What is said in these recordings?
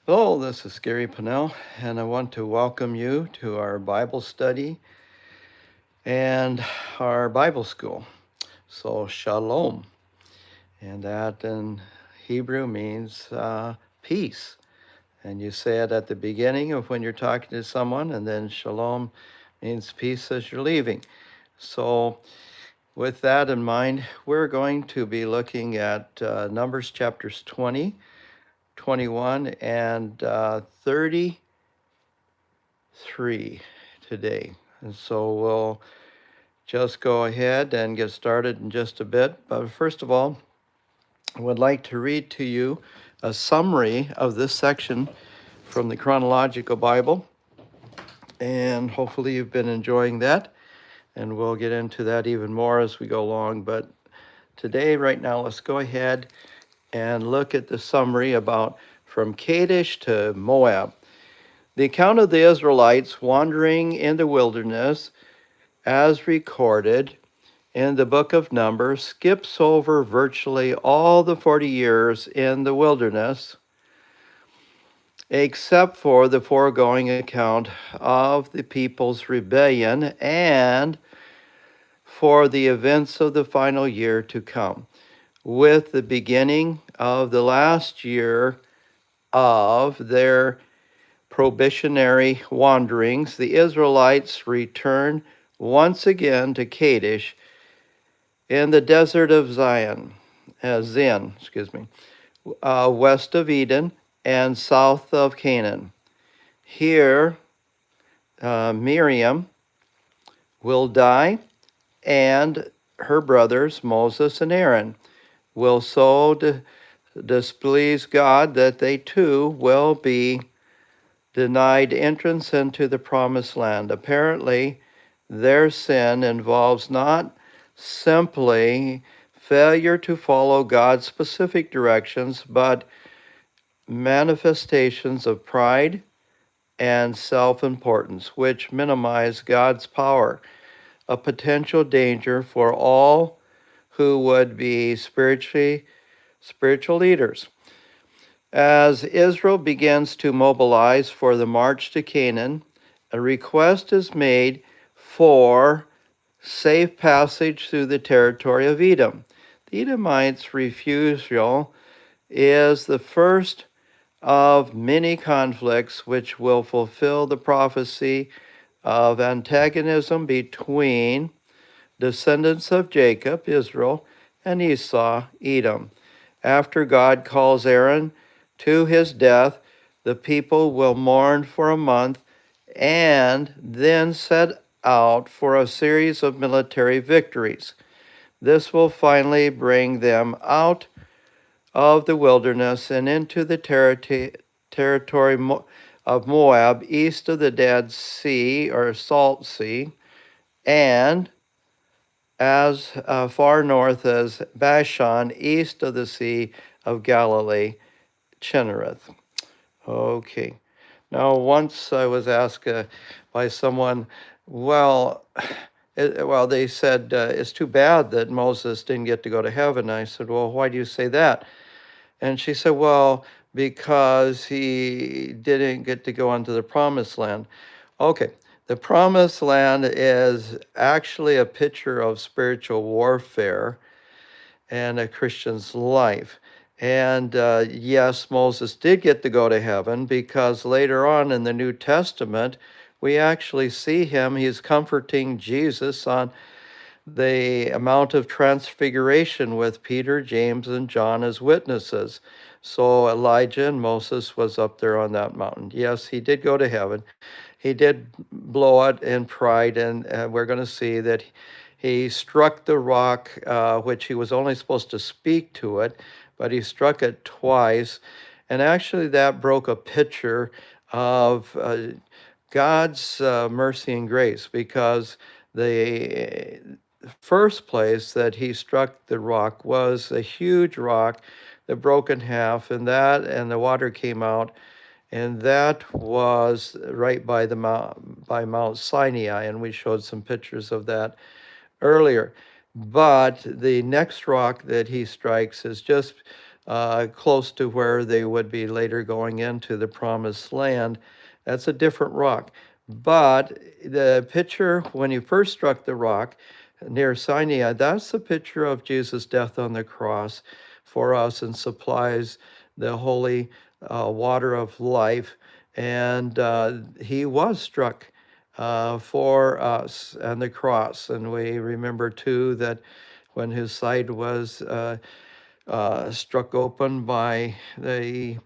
Hello, this is Gary Panell, and I want to welcome you to our Bible study and our Bible school. So, shalom, and that in Hebrew means peace. And you say it at the beginning of when you're talking to someone, and then shalom means peace as you're leaving. So, with that in mind, we're going to be looking at Numbers chapters 20, 21, and 33 today. And so we'll just go ahead and get started in just a bit. But first of all, I would like to read to you a summary of this section from the Chronological Bible. And hopefully you've been enjoying that. And we'll get into that even more as we go along. But today, right now, let's go ahead and look at the summary about from Kadesh to Moab. The account of the Israelites wandering in the wilderness, as recorded in the book of Numbers, skips over virtually all the 40 years in the wilderness, except for the foregoing account of the people's rebellion and for the events of the final year to come, with the beginning of the last year of their probationary wanderings. The Israelites return once again to Kadesh in the desert of Zin, west of Eden and south of Canaan. Here, Miriam will die, and her brothers, Moses and Aaron, will so displease God that they too will be denied entrance into the promised land. Apparently, their sin involves not simply failure to follow God's specific directions, but manifestations of pride and self-importance, which minimize God's power, a potential danger for all who would be spiritual leaders. As Israel begins to mobilize for the march to Canaan, a request is made for safe passage through the territory of Edom. The Edomites' refusal is the first of many conflicts which will fulfill the prophecy of antagonism between descendants of Jacob, Israel, and Esau, Edom. After God calls Aaron to his death, the people will mourn for a month and then set out for a series of military victories. This will finally bring them out of the wilderness and into the territory of Moab, east of the Dead Sea or Salt Sea, and as far north as Bashan, east of the Sea of Galilee, Chinnereth. Okay. Now, once I was asked by someone, well, they said, it's too bad that Moses didn't get to go to heaven. I said, well, why do you say that? And she said, well, because he didn't get to go into the promised land. Okay, the promised land is actually a picture of spiritual warfare and a Christian's life. And yes, Moses did get to go to heaven because later on in the New Testament, we actually see him. He's comforting Jesus on the Mount of Transfiguration with Peter, James, and John as witnesses. So Elijah and Moses was up there on that mountain. Yes, he did go to heaven. He did blow it in pride, and we're going to see that he struck the rock, which he was only supposed to speak to it, but he struck it twice. And actually that broke a picture of God's mercy and grace, because the first place that he struck the rock was a huge rock that broke in half, and the water came out, and that was right by Mount Sinai, and we showed some pictures of that earlier. But the next rock that he strikes is just close to where they would be later going into the promised land. That's a different rock. But the picture when he first struck the rock near Sinai, that's the picture of Jesus' death on the cross for us and supplies the holy water of life. And he was struck for us on the cross. And we remember too that when his side was struck open by the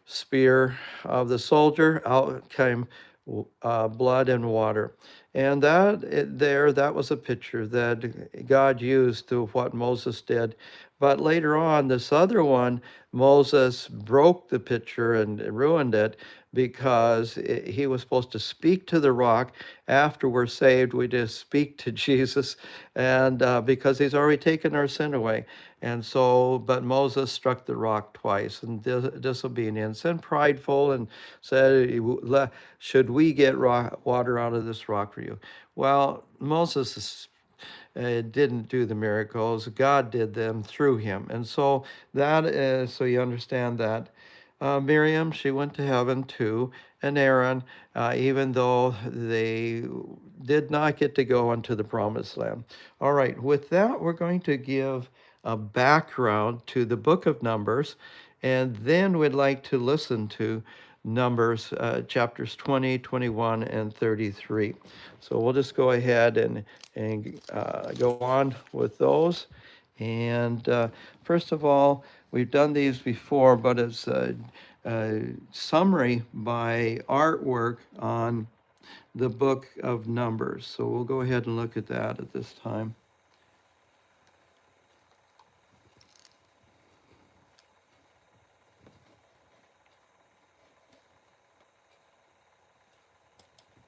spear of the soldier, out came blood and water. And that was a picture that God used to what Moses did. But later on, this other one, Moses broke the picture and ruined it because he was supposed to speak to the rock. After we're saved, we just speak to Jesus, and because he's already taken our sin away. And so, but Moses struck the rock twice in disobedience and prideful and said, should we get water out of this rock for you? Well, Moses didn't do the miracles. God did them through him. And so that is, so you understand that. Miriam, she went to heaven too, and Aaron, even though they did not get to go into the promised land. All right, with that, we're going to give a background to the book of Numbers, and then we'd like to listen to Numbers chapters 20, 21, and 33. So we'll just go ahead and go on with those. And first of all, we've done these before, but it's a summary by artwork on the book of Numbers. So we'll go ahead and look at that at this time.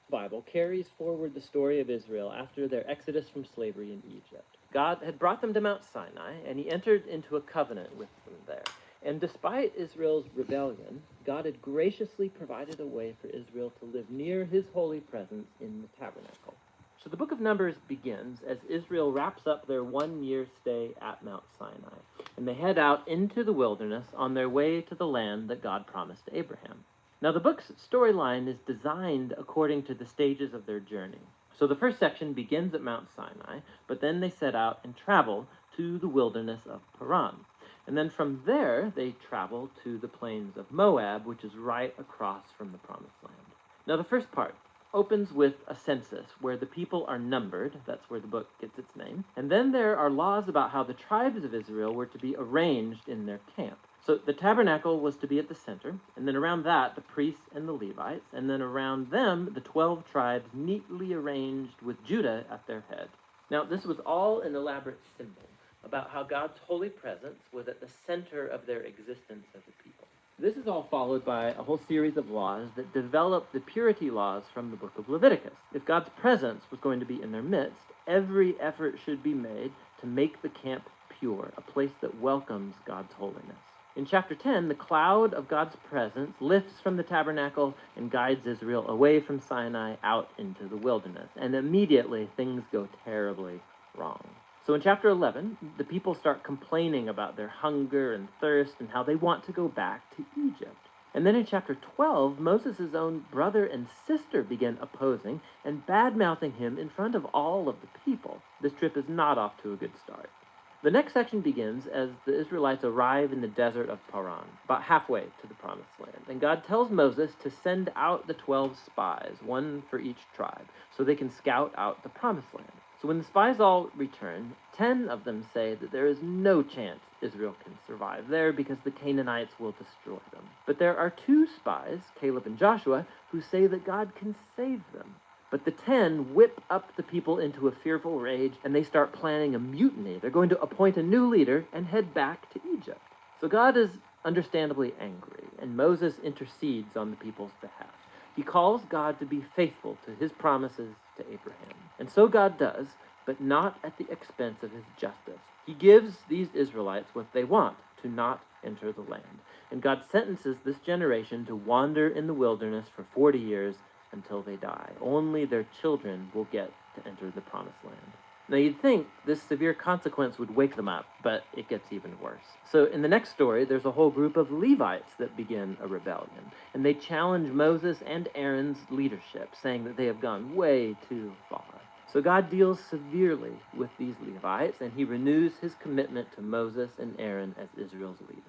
Bible carries forward the story of Israel after their exodus from slavery in Egypt. God had brought them to Mount Sinai, and he entered into a covenant with them there. And despite Israel's rebellion, God had graciously provided a way for Israel to live near his holy presence in the tabernacle. So the book of Numbers begins as Israel wraps up their 1-year stay at Mount Sinai, and they head out into the wilderness on their way to the land that God promised to Abraham. Now, the book's storyline is designed according to the stages of their journey. So the first section begins at Mount Sinai, but then they set out and travel to the wilderness of Paran. And then from there, they travel to the plains of Moab, which is right across from the Promised Land. Now, the first part opens with a census where the people are numbered. That's where the book gets its name. And then there are laws about how the tribes of Israel were to be arranged in their camp. So the tabernacle was to be at the center, and then around that, the priests and the Levites, and then around them, the 12 tribes neatly arranged with Judah at their head. Now, this was all an elaborate symbol about how God's holy presence was at the center of their existence as a people. This is all followed by a whole series of laws that develop the purity laws from the book of Leviticus. If God's presence was going to be in their midst, every effort should be made to make the camp pure, a place that welcomes God's holiness. In chapter 10, the cloud of God's presence lifts from the tabernacle and guides Israel away from Sinai out into the wilderness. And immediately, things go terribly wrong. So in chapter 11, the people start complaining about their hunger and thirst and how they want to go back to Egypt. And then in chapter 12, Moses' own brother and sister begin opposing and bad-mouthing him in front of all of the people. This trip is not off to a good start. The next section begins as the Israelites arrive in the desert of Paran, about halfway to the Promised Land. And God tells Moses to send out the 12 spies, one for each tribe, so they can scout out the Promised Land. So when the spies all return, 10 of them say that there is no chance Israel can survive there because the Canaanites will destroy them. But there are 2 spies, Caleb and Joshua, who say that God can save them. But the 10 whip up the people into a fearful rage, and they start planning a mutiny. They're going to appoint a new leader and head back to Egypt. So God is understandably angry, and Moses intercedes on the people's behalf. He calls God to be faithful to his promises to Abraham. And so God does, but not at the expense of his justice. He gives these Israelites what they want, to not enter the land. And God sentences this generation to wander in the wilderness for 40 years until they die. Only their children will get to enter the Promised Land. Now, you'd think this severe consequence would wake them up, but it gets even worse. So, in the next story, there's a whole group of Levites that begin a rebellion, and they challenge Moses and Aaron's leadership, saying that they have gone way too far. So, God deals severely with these Levites, and he renews his commitment to Moses and Aaron as Israel's leaders.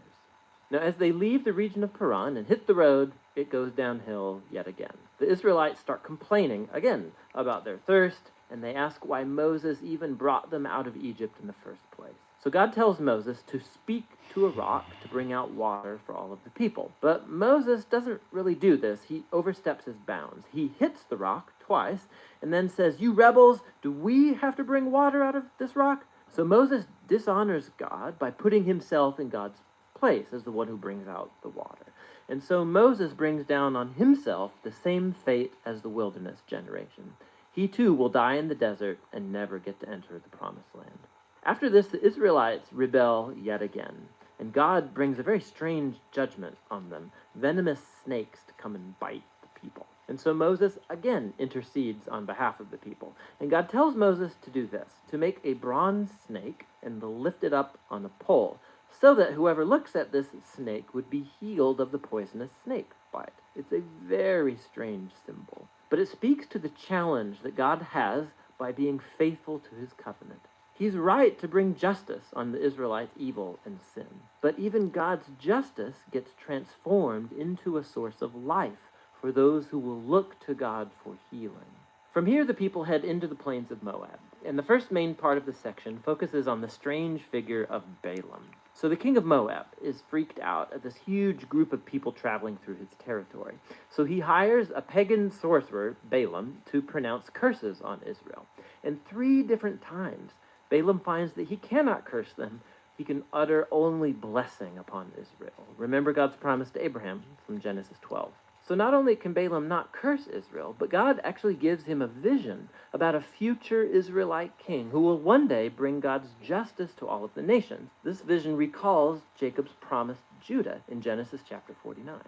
Now, as they leave the region of Paran and hit the road, it goes downhill yet again. The Israelites start complaining again about their thirst, and they ask why Moses even brought them out of Egypt in the first place. So God tells Moses to speak to a rock to bring out water for all of the people. But Moses doesn't really do this. He oversteps his bounds. He hits the rock twice and then says, "You rebels, do we have to bring water out of this rock?" So Moses dishonors God by putting himself in God's place as the one who brings out the water. And so Moses brings down on himself the same fate as the wilderness generation. He too will die in the desert and never get to enter the promised land. After this, the Israelites rebel yet again, and God brings a very strange judgment on them, venomous snakes to come and bite the people. And so Moses again intercedes on behalf of the people. And God tells Moses to do this, to make a bronze snake and to lift it up on a pole, so that whoever looks at this snake would be healed of the poisonous snake bite. It's a very strange symbol, but it speaks to the challenge that God has by being faithful to his covenant. He's right to bring justice on the Israelites' evil and sin, but even God's justice gets transformed into a source of life for those who will look to God for healing. From here, the people head into the plains of Moab, and the first main part of the section focuses on the strange figure of Balaam. So the king of Moab is freaked out at this huge group of people traveling through his territory. So he hires a pagan sorcerer, Balaam, to pronounce curses on Israel. And 3 different times, Balaam finds that he cannot curse them. He can utter only blessing upon Israel. Remember God's promise to Abraham from Genesis 12. So not only can Balaam not curse Israel, but God actually gives him a vision about a future Israelite king who will one day bring God's justice to all of the nations. This vision recalls Jacob's promised Judah in Genesis chapter 49.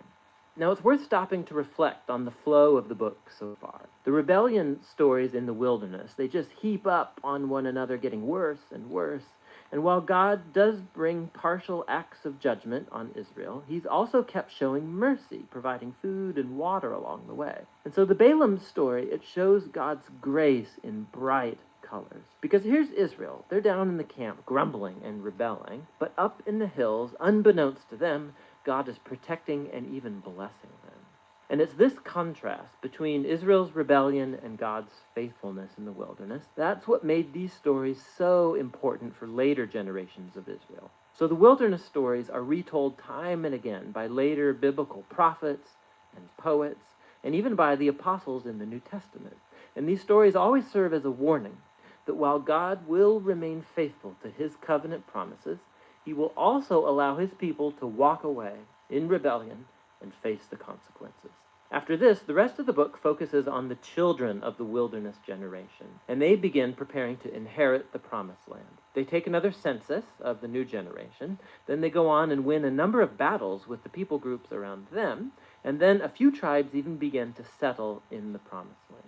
Now, it's worth stopping to reflect on the flow of the book so far. The rebellion stories in the wilderness, they just heap up on one another, getting worse and worse. And while God does bring partial acts of judgment on Israel, he's also kept showing mercy, providing food and water along the way. And so the Balaam story, it shows God's grace in bright colors. Because here's Israel. They're down in the camp, grumbling and rebelling. But up in the hills, unbeknownst to them, God is protecting and even blessing them. And it's this contrast between Israel's rebellion and God's faithfulness in the wilderness. That's what made these stories so important for later generations of Israel. So the wilderness stories are retold time and again by later biblical prophets and poets, and even by the apostles in the New Testament. And these stories always serve as a warning that while God will remain faithful to his covenant promises, he will also allow his people to walk away in rebellion and face the consequences. After this, the rest of the book focuses on the children of the wilderness generation, and they begin preparing to inherit the promised land. They take another census of the new generation, then they go on and win a number of battles with the people groups around them, and then a few tribes even begin to settle in the promised land.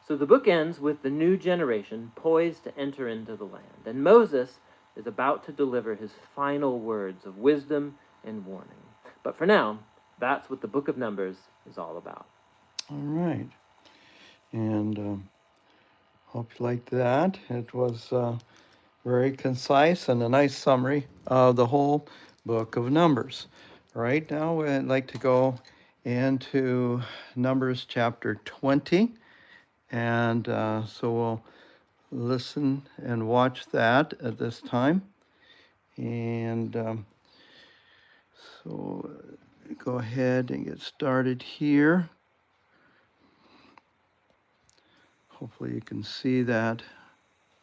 So the book ends with the new generation poised to enter into the land, and Moses is about to deliver his final words of wisdom and warning. But for now, that's what the book of Numbers is all about. All right. And hope you liked that. It was very concise and a nice summary of the whole book of Numbers. Right now, I'd like to go into Numbers chapter 20. And so we'll listen and watch that at this time. And so go ahead and get started here. Hopefully you can see that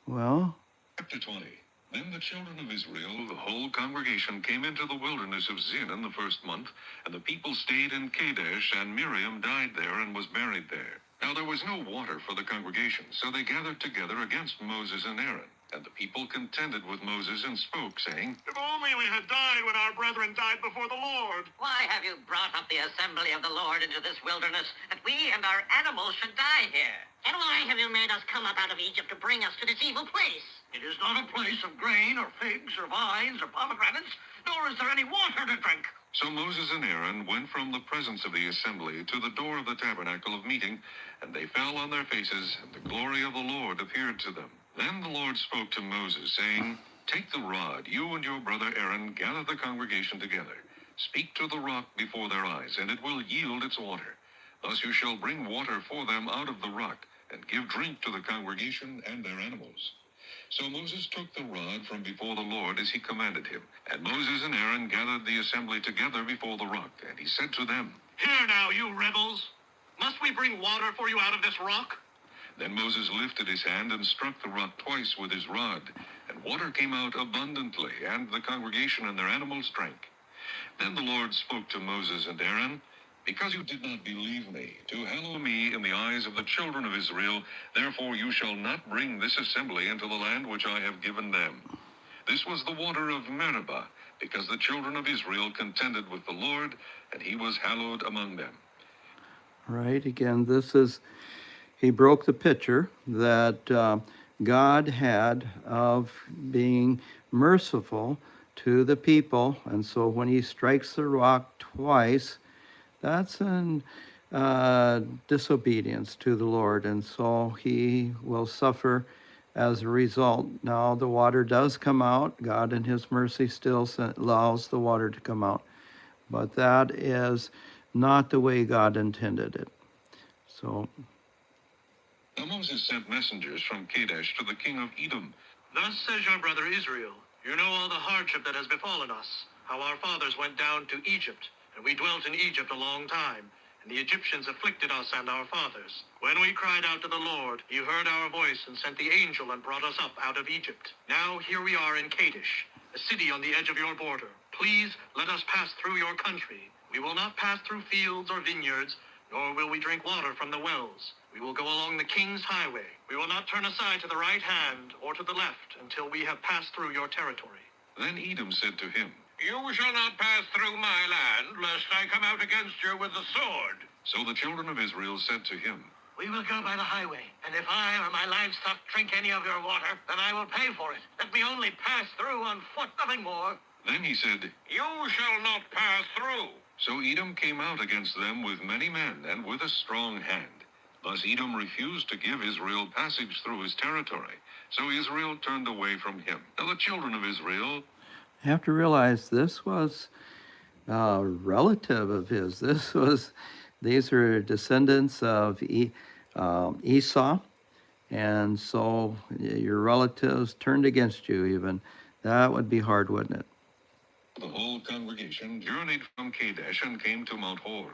well. Chapter 20. Then the children of Israel, the whole congregation, came into the wilderness of Zin in the first month, and the people stayed in Kadesh, and Miriam died there and was buried there. Now there was no water for the congregation, so they gathered together against Moses and Aaron. And the people contended with Moses and spoke, saying, If only we had died when our brethren died before the Lord. Why have you brought up the assembly of the Lord into this wilderness, that we and our animals should die here? And why have you made us come up out of Egypt to bring us to this evil place? It is not a place of grain or figs or vines or pomegranates, nor is there any water to drink. So Moses and Aaron went from the presence of the assembly to the door of the tabernacle of meeting, and they fell on their faces, and the glory of the Lord appeared to them. Then the Lord spoke to Moses, saying, Take the rod, you and your brother Aaron, gather the congregation together. Speak to the rock before their eyes, and it will yield its water. Thus you shall bring water for them out of the rock, and give drink to the congregation and their animals. So Moses took the rod from before the Lord as he commanded him. And Moses and Aaron gathered the assembly together before the rock, and he said to them, Hear now, you rebels. Must we bring water for you out of this rock? Then Moses lifted his hand and struck the rock twice with his rod, and water came out abundantly, and the congregation and their animals drank. Then the Lord spoke to Moses and Aaron, Because you did not believe me, to hallow me in the eyes of the children of Israel, therefore you shall not bring this assembly into the land which I have given them. This was the water of Meribah, because the children of Israel contended with the Lord, and he was hallowed among them. Right, again, he broke the picture that God had of being merciful to the people. And so when he strikes the rock twice, that's an disobedience to the Lord. And so he will suffer as a result. Now the water does come out. God in his mercy still allows the water to come out. But that is not the way God intended it. So Now Moses sent messengers from Kadesh to the king of Edom. Thus says your brother Israel, You know all the hardship that has befallen us, how our fathers went down to Egypt, and we dwelt in Egypt a long time, and the Egyptians afflicted us and our fathers. When we cried out to the Lord, you heard our voice and sent the angel and brought us up out of Egypt. Now here we are in Kadesh, a city on the edge of your border. Please let us pass through your country. We will not pass through fields or vineyards, nor will we drink water from the wells. We will go along the king's highway. We will not turn aside to the right hand or to the left until we have passed through your territory. Then Edom said to him, You shall not pass through my land, lest I come out against you with the sword. So the children of Israel said to him, We will go by the highway, and if I or my livestock drink any of your water, then I will pay for it. Let me only pass through on foot, nothing more. Then he said, You shall not pass through. So Edom came out against them with many men and with a strong hand. Thus Edom refused to give Israel passage through his territory. So Israel turned away from him. Now the children of Israel you have to realize this was a relative of his. These are descendants of Esau, and so your relatives turned against you even. That would be hard, wouldn't it? The whole congregation journeyed from Kadesh and came to Mount Hor.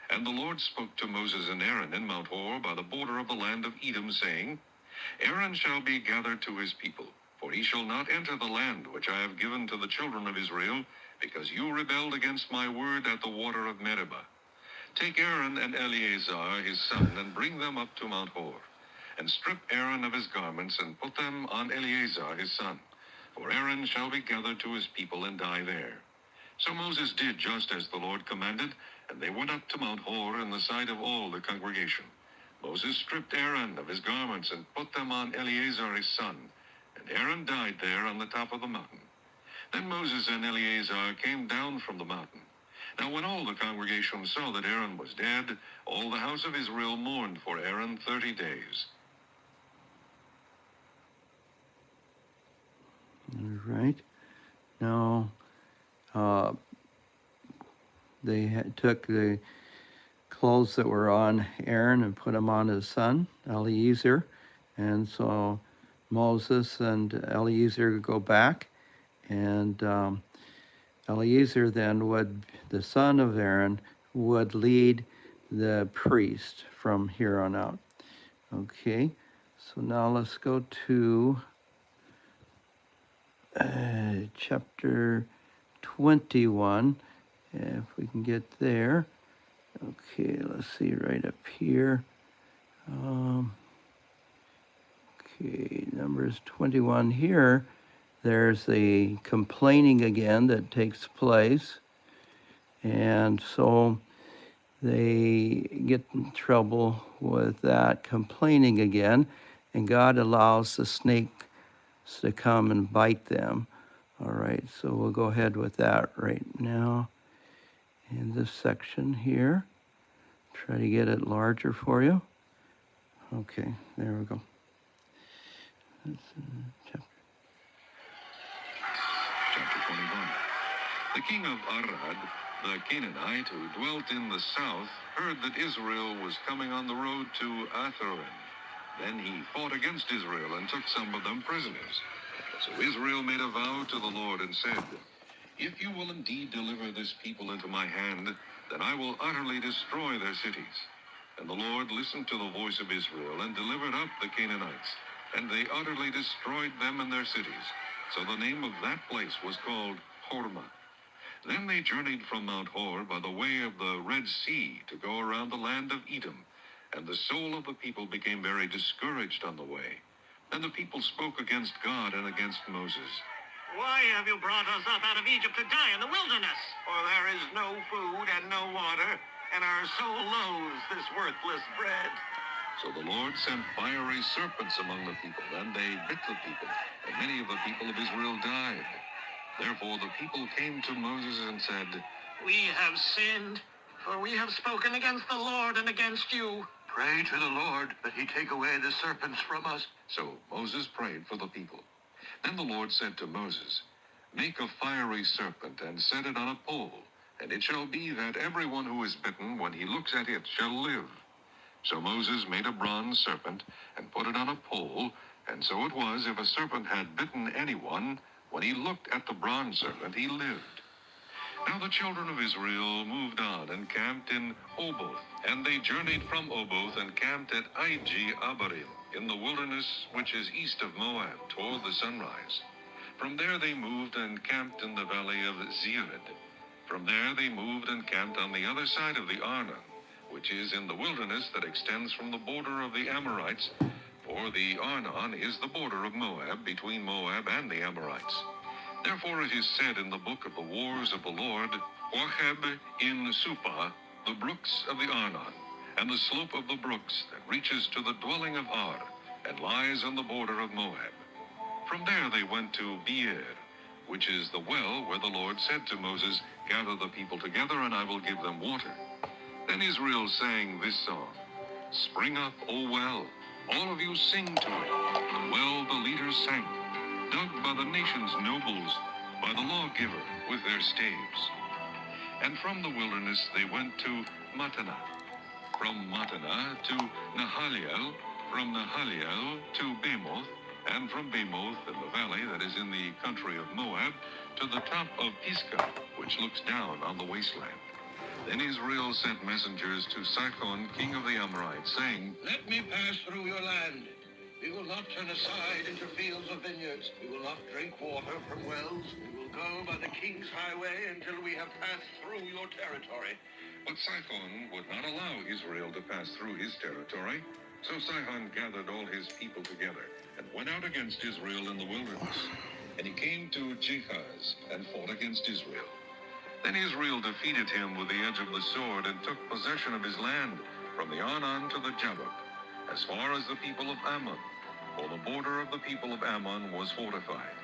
And the Lord spoke to Moses and Aaron in Mount Hor by the border of the land of Edom, saying, Aaron shall be gathered to his people, for he shall not enter the land which I have given to the children of Israel, because you rebelled against my word at the water of Meribah. Take Aaron and Eleazar his son, and bring them up to Mount Hor, and strip Aaron of his garments, and put them on Eleazar his son. For Aaron shall be gathered to his people and die there. So Moses did just as the Lord commanded, and they went up to Mount Hor in the sight of all the congregation. Moses stripped Aaron of his garments and put them on Eleazar his son, and Aaron died there on the top of the mountain. Then Moses and Eleazar came down from the mountain. Now when all the congregation saw that Aaron was dead, all the house of Israel mourned for Aaron 30 days. All right. Now, they took the clothes that were on Aaron and put them on his son, Eleazar. And so Moses and Eleazar go back, and Eleazar then the son of Aaron, would lead the priest from here on out. Okay, so now let's go to chapter 21, if we can get there. Okay, let's see right up here. Okay, Numbers 21 here. There's the complaining again that takes place. And so they get in trouble with that complaining again. And God allows the snakes to come and bite them. All right, so we'll go ahead with that right now in this section here. Try to get it larger for you. Okay, there we go. That's Chapter 21. The king of Arad, the Canaanite who dwelt in the south, heard that Israel was coming on the road to Atharim. Then he fought against Israel and took some of them prisoners. So Israel made a vow to the Lord and said, "If you will indeed deliver this people into my hand, then I will utterly destroy their cities." And the Lord listened to the voice of Israel and delivered up the Canaanites, and they utterly destroyed them and their cities. So the name of that place was called Hormah. Then they journeyed from Mount Hor by the way of the Red Sea to go around the land of Edom. And the soul of the people became very discouraged on the way. And the people spoke against God and against Moses. Why have you brought us up out of Egypt to die in the wilderness? For there is no food and no water, and our soul loathes this worthless bread. So the Lord sent fiery serpents among the people, and they bit the people, and many of the people of Israel died. Therefore the people came to Moses and said, We have sinned, for we have spoken against the Lord and against you. Pray to the Lord that he take away the serpents from us. So Moses prayed for the people. Then the Lord said to Moses, Make a fiery serpent and set it on a pole, and it shall be that everyone who is bitten, when he looks at it, shall live. So Moses made a bronze serpent and put it on a pole, and so it was, if a serpent had bitten anyone, when he looked at the bronze serpent, he lived. Now the children of Israel moved on and camped in Oboth, and they journeyed from Oboth and camped at Iji Abarim, in the wilderness which is east of Moab, toward the sunrise. From there they moved and camped in the valley of Zered. From there they moved and camped on the other side of the Arnon, which is in the wilderness that extends from the border of the Amorites, for the Arnon is the border of Moab, between Moab and the Amorites. Therefore it is said in the book of the wars of the Lord, Wacheb in Supah, the brooks of the Arnon, and the slope of the brooks that reaches to the dwelling of Ar, and lies on the border of Moab. From there they went to Beer, which is the well where the Lord said to Moses, Gather the people together, and I will give them water. Then Israel sang this song, Spring up, O well, all of you sing to it. The well the leaders sang, dug by the nation's nobles, by the lawgiver with their staves. And from the wilderness they went to Mattanah, from Mattanah to Nahaliel, from Nahaliel to Bamoth, and from Bamoth in the valley that is in the country of Moab, to the top of Pisgah, which looks down on the wasteland. Then Israel sent messengers to Sihon, king of the Amorites, saying, Let me pass through your land. We will not turn aside into fields or vineyards. We will not drink water from wells. We will go by the king's highway until we have passed through your territory. But Sihon would not allow Israel to pass through his territory. So Sihon gathered all his people together and went out against Israel in the wilderness. And he came to Jehaz and fought against Israel. Then Israel defeated him with the edge of the sword and took possession of his land from the Arnon to the Jabbok, as far as the people of Ammon, for the border of the people of Ammon was fortified.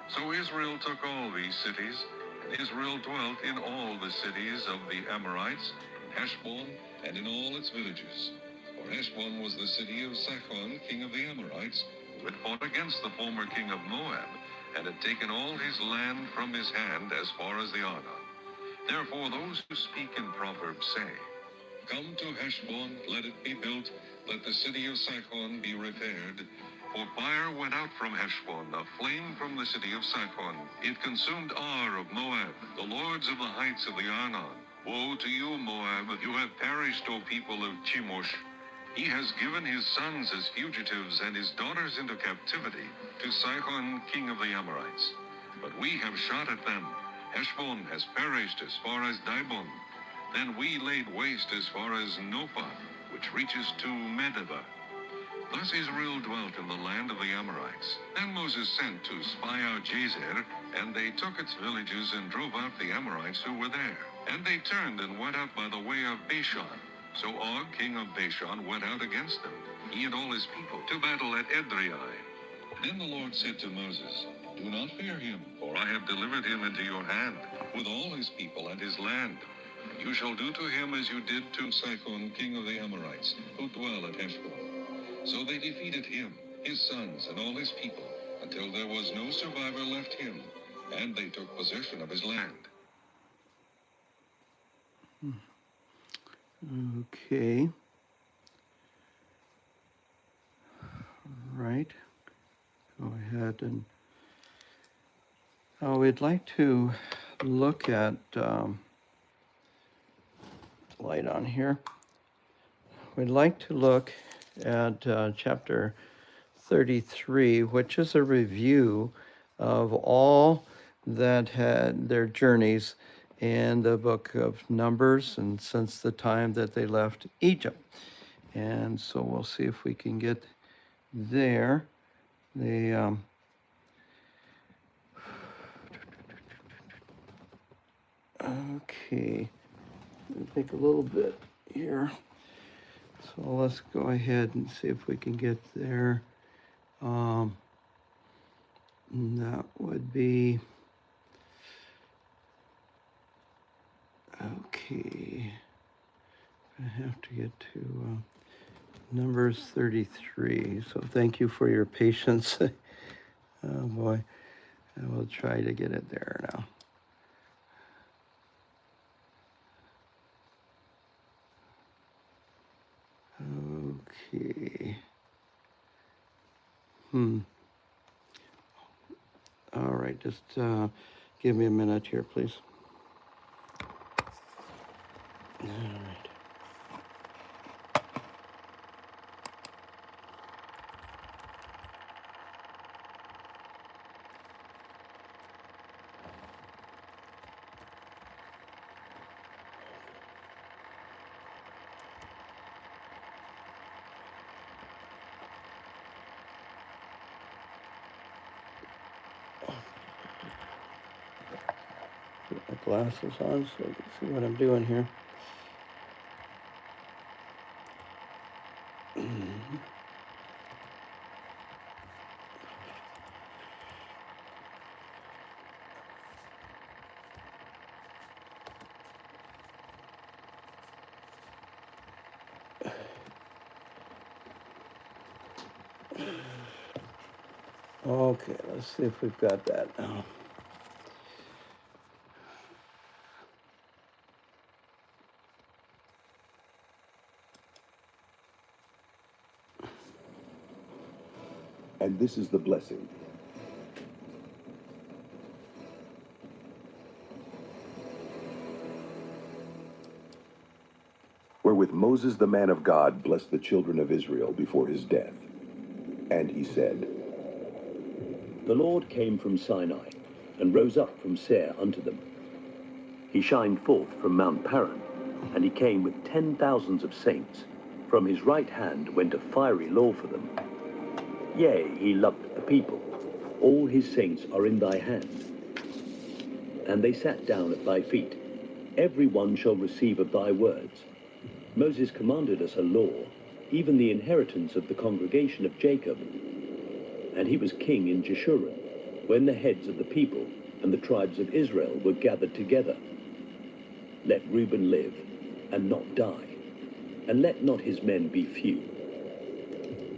So Israel took all these cities, and Israel dwelt in all the cities of the Amorites, in Heshbon, and in all its villages. For Heshbon was the city of Sihon, king of the Amorites, who had fought against the former king of Moab, and had taken all his land from his hand as far as the Arnon. Therefore those who speak in Proverbs say, Come to Heshbon, let it be built, let the city of Sihon be repaired. For fire went out from Heshbon, a flame from the city of Sihon. It consumed Ar of Moab, the lords of the heights of the Arnon. Woe to you, Moab, you have perished, O people of Chemosh. He has given his sons as fugitives and his daughters into captivity to Sihon, king of the Amorites. But we have shot at them. Heshbon has perished as far as Dibon. Then we laid waste as far as Nophah, which reaches to Medeba. Thus Israel dwelt in the land of the Amorites. Then Moses sent to spy out Jazer, and they took its villages and drove out the Amorites who were there. And they turned and went out by the way of Bashan. So Og, king of Bashan, went out against them, he and all his people, to battle at Edrei. Then the Lord said to Moses, Do not fear him, for I have delivered him into your hand, with all his people and his land. You shall do to him as you did to Sihon, king of the Amorites, who dwell at Heshbon. So they defeated him, his sons, and all his people, until there was no survivor left him, and they took possession of his land. Okay. Right. Go ahead and we'd like to look at light on here. We'd like to look at chapter 33, which is a review of all that had their journeys in the book of Numbers and since the time that they left Egypt. And so we'll see if we can get there. Okay, take a little bit here. So let's go ahead and see if we can get there. That would be, okay, I have to get to Numbers 33. So thank you for your patience. Oh boy, I will try to get it there now. Okay. All right, just give me a minute here, please. All right. Put my glasses on so I can see what I'm doing here. Okay, let's see if we've got that now. And this is the blessing. Wherewith Moses the man of God blessed the children of Israel before his death. And he said, The Lord came from Sinai, and rose up from Seir unto them. He shined forth from Mount Paran, and he came with 10,000s of saints. From his right hand went a fiery law for them. Yea, he loved the people. All his saints are in thy hand. And they sat down at thy feet. Every one shall receive of thy words. Moses commanded us a law, even the inheritance of the congregation of Jacob. And he was king in Jeshurun, when the heads of the people and the tribes of Israel were gathered together. Let Reuben live, and not die, and let not his men be few.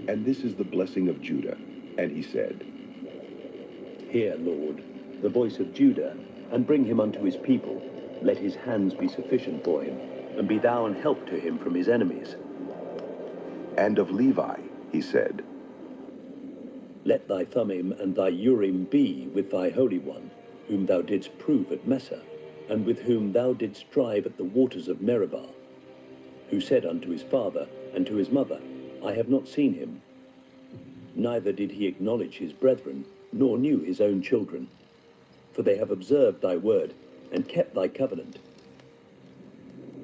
And this is the blessing of Judah. And he said, Hear, Lord, the voice of Judah, and bring him unto his people. Let his hands be sufficient for him, and be thou an help to him from his enemies. And of Levi he said, Let thy Thummim and thy Urim be with thy Holy One, whom thou didst prove at Messah, and with whom thou didst strive at the waters of Meribah, who said unto his father and to his mother, I have not seen him. Neither did he acknowledge his brethren, nor knew his own children. For they have observed thy word, and kept thy covenant.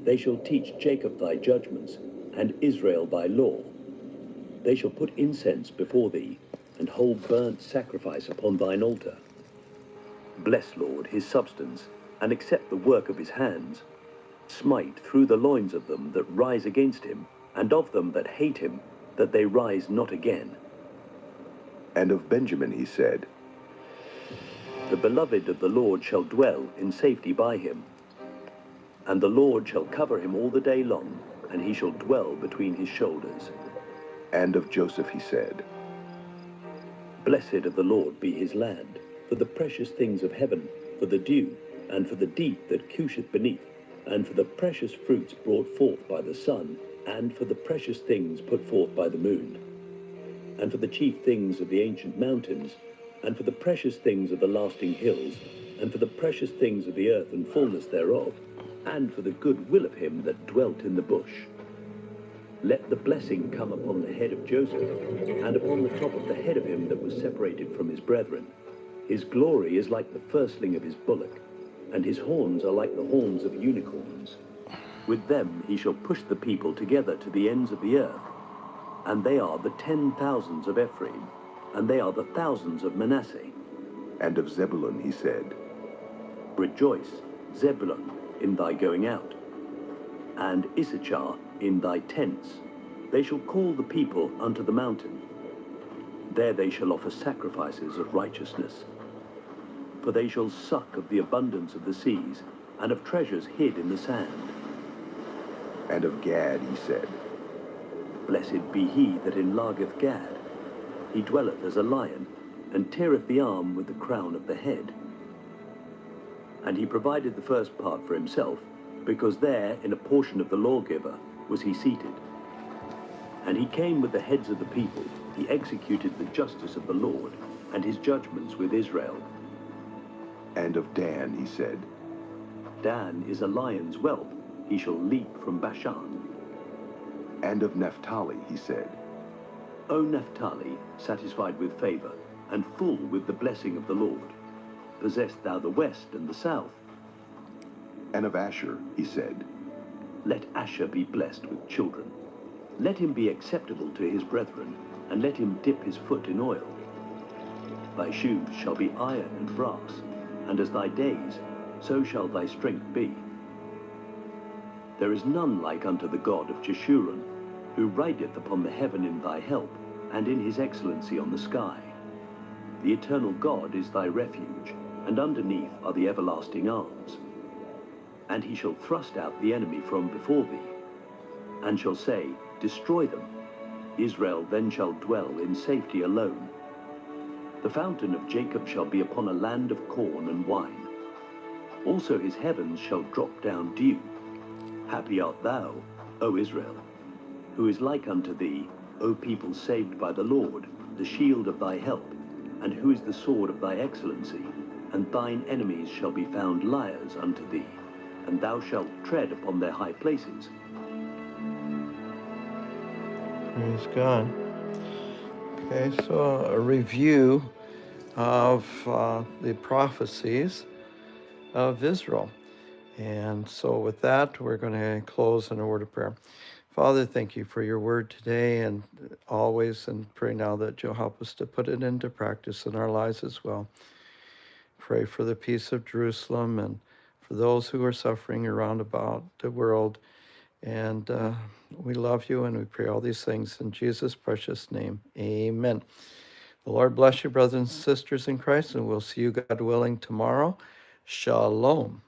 They shall teach Jacob thy judgments, and Israel thy law. They shall put incense before thee, and hold burnt sacrifice upon thine altar. Bless, Lord, his substance, and accept the work of his hands. Smite through the loins of them that rise against him, and of them that hate him, that they rise not again. And of Benjamin he said, The beloved of the Lord shall dwell in safety by him. And the Lord shall cover him all the day long, and he shall dwell between his shoulders. And of Joseph he said, Blessed of the Lord be his land, for the precious things of heaven, for the dew, and for the deep that coucheth beneath, and for the precious fruits brought forth by the sun, and for the precious things put forth by the moon, and for the chief things of the ancient mountains, and for the precious things of the lasting hills, and for the precious things of the earth and fullness thereof, and for the good will of him that dwelt in the bush. Let the blessing come upon the head of Joseph, and upon the top of the head of him that was separated from his brethren. His glory is like the firstling of his bullock, and his horns are like the horns of unicorns. With them he shall push the people together to the ends of the earth. And they are the 10,000s of Ephraim, and they are the thousands of Manasseh. And of Zebulun he said, Rejoice, Zebulun, in thy going out, and Issachar in thy tents. They shall call the people unto the mountain. There they shall offer sacrifices of righteousness. For they shall suck of the abundance of the seas, and of treasures hid in the sand. And of Gad he said, Blessed be he that enlargeth Gad. He dwelleth as a lion, and teareth the arm with the crown of the head. And he provided the first part for himself, because there, in a portion of the lawgiver, was he seated. And he came with the heads of the people, he executed the justice of the Lord, and his judgments with Israel. And of Dan he said, Dan is a lion's whelp, he shall leap from Bashan. And of Naphtali he said, O Naphtali, satisfied with favor, and full with the blessing of the Lord, possess thou the west and the south. And of Asher he said, Let Asher be blessed with children. Let him be acceptable to his brethren, and let him dip his foot in oil. Thy shoes shall be iron and brass, and as thy days, so shall thy strength be. There is none like unto the God of Jeshurun, who rideth upon the heaven in thy help, and in his excellency on the sky. The eternal God is thy refuge, and underneath are the everlasting arms. And he shall thrust out the enemy from before thee, and shall say, Destroy them. Israel then shall dwell in safety alone. The fountain of Jacob shall be upon a land of corn and wine. Also his heavens shall drop down dew. Happy art thou, O Israel, who is like unto thee, O people saved by the Lord, the shield of thy help, and who is the sword of thy excellency, and thine enemies shall be found liars unto thee, and thou shalt tread upon their high places. Praise God. Okay, so a review of the prophecies of Israel. And so with that, we're going to close in a word of prayer. Father, thank you for your word today and always, and pray now that you'll help us to put it into practice in our lives as well. Pray for the peace of Jerusalem and for those who are suffering around about the world. And we love you, and we pray all these things in Jesus' precious name. Amen. The Lord bless you, brothers and sisters in Christ, and we'll see you, God willing, tomorrow. Shalom.